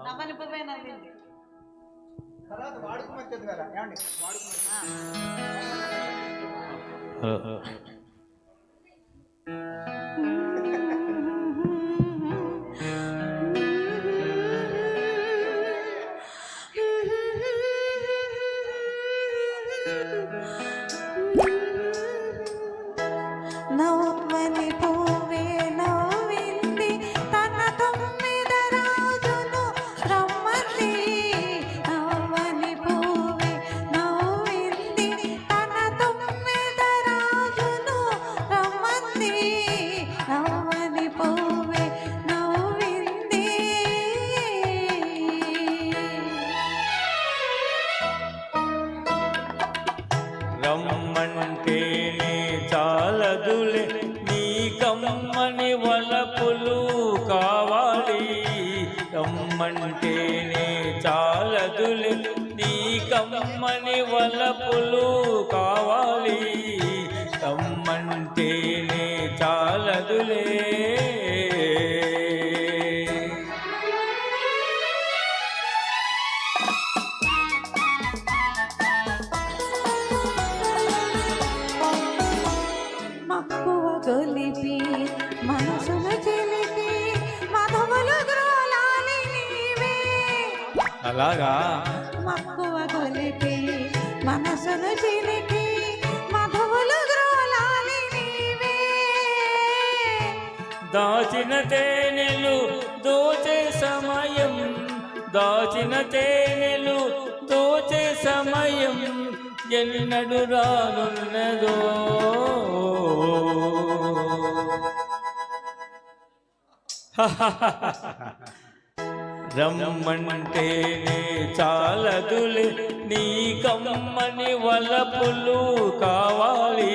నవ్వని పువ్వే నవ్వింది. తర్వాత వాడుకు వచ్చేది కదా ఏమండి వాడుకు నవ్వని పువ్వే నవ్వింది తన తొమ్మిద రాజును రమ్మంది. నవ్వని పువ్వే నవ్వింది తన తొమ్మిద రాజును రమ్మంది. నవ్వని పువ్వే నవ్వింది. రమ్మంటేనే చాలదులే నీ కమ్మని వలపులు కావాలి. రమ్మంటేనే చాలదులే నీ కమ్మని వలపులు కావాలి. రమ్మంటేనే చాలదులే. మక్కువ గొలిపి మనసును చెలిపి మధువులు గ్రోలాలి నీవే. అలాగా మక్కువ గొలిపి మనసును చిలిపి మధువులు గ్రోలాలి నీవే. దాచిన తేనెలు దోచే సమయం, దాచిన తేనెలు దోచే సమయం ఎన్నడు రానున్నదో. రమ్మంటేనే చాలదులే నీ కమ్మని వలపులు కావాలి.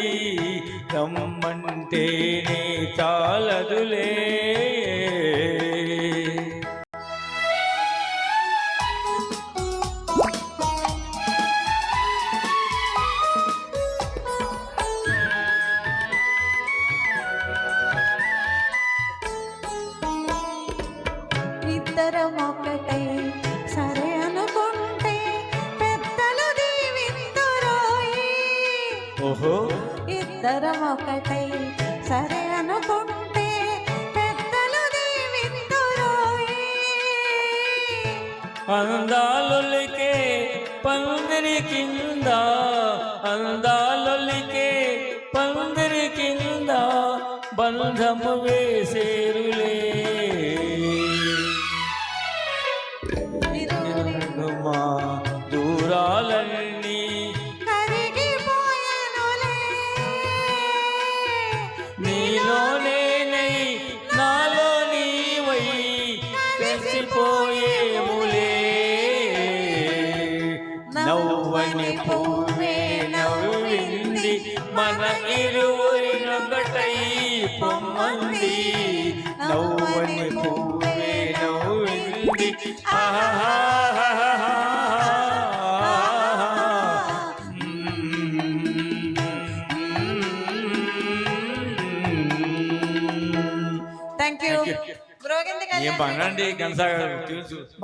రమ్మంటేనే చాలదులే. ఇద్దరం ఒకటై సరే అనుకుంటే పెద్దలు దీవింతురోయి. ఓహో ఇద్దరం ఒకటై సరే అనుకుంటే పెద్దలు దీవింతురోయి. అందాలొలికే పందిరి కింద, అందాలొలికే పందిరి కింద బంధము వేసేరులే. మా దూరాలన్నీ కరిగిపోయెనులే. నీలోనే నాలో నీవై కలిసిపోయేములే. నవ్వని పువ్వే నవ్వింది మన ఇరువురినొకటై పొమ్మంది. నవ్వని పువ్వే నవ్వింది. ఆహా థ్యాంక్ యూ. ఏం పనండి కనసాగారు తెలుసు.